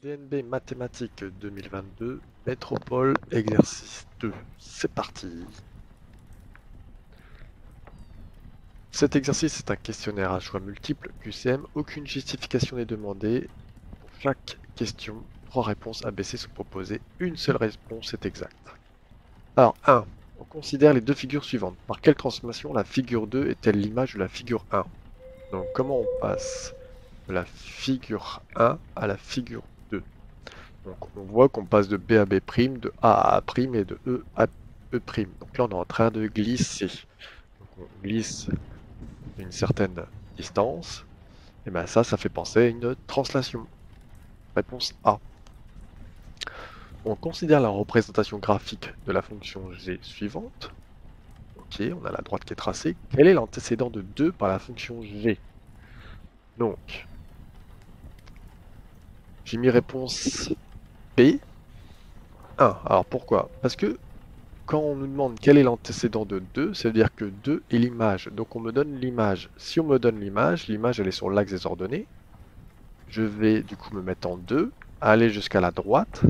DNB Mathématiques 2022, Métropole, exercice 2. C'est parti. Cet exercice est un questionnaire à choix multiples, QCM, aucune justification n'est demandée. Pour chaque question, 3 réponses ABC sont proposées, une seule réponse est exacte. Alors 1. On considère les deux figures suivantes. Par quelle transformation la figure 2 est-elle l'image de la figure 1? Donc comment on passe de la figure 1 à la figure 2? Donc on voit qu'on passe de B à B', de A à A' et de E à E'. Donc là on est en train de glisser. Donc on glisse une certaine distance. Et bien ça fait penser à une translation. Réponse A. On considère la représentation graphique de la fonction g suivante. Ok, on a la droite qui est tracée. Quel est l'antécédent de 2 par la fonction g? Donc, j'ai mis réponse B. 1. Alors pourquoi? Parce que quand on nous demande quel est l'antécédent de 2, ça veut dire que 2 est l'image. Donc on me donne l'image. Si on me donne l'image elle est sur l'axe des ordonnées. Je vais du coup me mettre en 2, aller jusqu'à la droite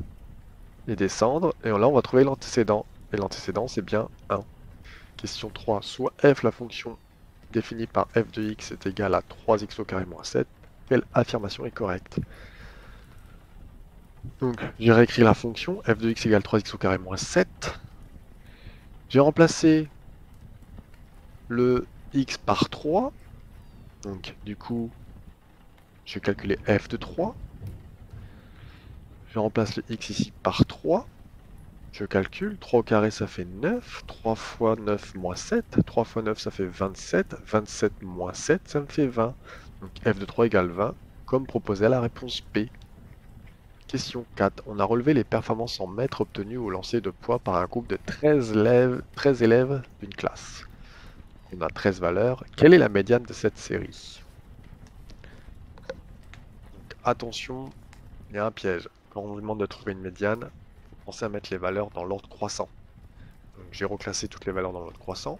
et descendre. Et là on va trouver l'antécédent. Et l'antécédent c'est bien 1. Question 3. Soit f, la fonction définie par f de x est égale à 3x au carré moins 7. Quelle affirmation est correcte? Donc j'ai réécrit la fonction f de x égale 3x au carré moins 7. J'ai remplacé le x par 3. Donc du coup, je vais calculer f de 3. Je remplace le x ici par 3. Je calcule. 3 au carré, ça fait 9. 3 fois 9 moins 7. 3 fois 9, ça fait 27. 27 moins 7, ça me fait 20. Donc f de 3 égale 20, comme proposé à la réponse B. Question 4. On a relevé les performances en mètres obtenues au lancer de poids par un groupe de 13 élèves d'une classe. On a 13 valeurs. Quelle est la médiane de cette série? Donc, attention, il y a un piège. Quand on vous demande de trouver une médiane, pensez à mettre les valeurs dans l'ordre croissant. J'ai reclassé toutes les valeurs dans l'ordre croissant.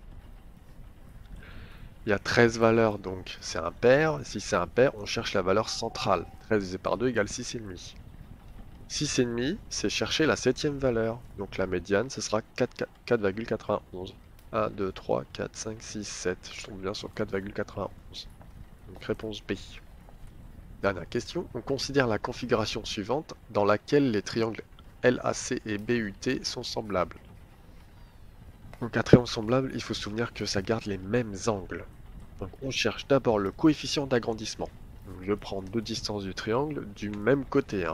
Il y a 13 valeurs, donc c'est un pair. Si c'est un pair, on cherche la valeur centrale. 13 divisé par 2 égale 6,5. 6,5, c'est chercher la 7e valeur. Donc la médiane, ce sera 4,91. 1, 2, 3, 4, 5, 6, 7. Je tombe bien sur 4,91. Donc réponse B. Dernière question. On considère la configuration suivante dans laquelle les triangles LAC et BUT sont semblables. Donc un triangle semblable, il faut se souvenir que ça garde les mêmes angles. Donc on cherche d'abord le coefficient d'agrandissement. Je prends deux distances du triangle du même côté.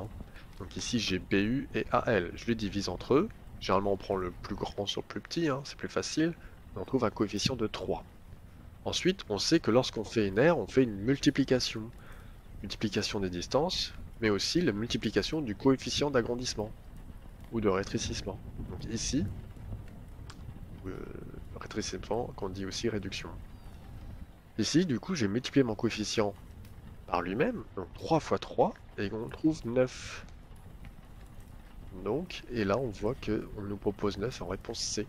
Donc ici j'ai BU et AL. Je les divise entre eux. Généralement on prend le plus grand sur le plus petit, c'est plus facile. Et on trouve un coefficient de 3. Ensuite, on sait que lorsqu'on fait une aire, on fait une multiplication. Multiplication des distances, mais aussi la multiplication du coefficient d'agrandissement ou de rétrécissement. Donc ici, rétrécissement qu'on dit aussi réduction. Ici, du coup, j'ai multiplié mon coefficient par lui-même, donc 3 fois 3, et on trouve 9. Donc, et là, on voit qu'on nous propose 9 en réponse C.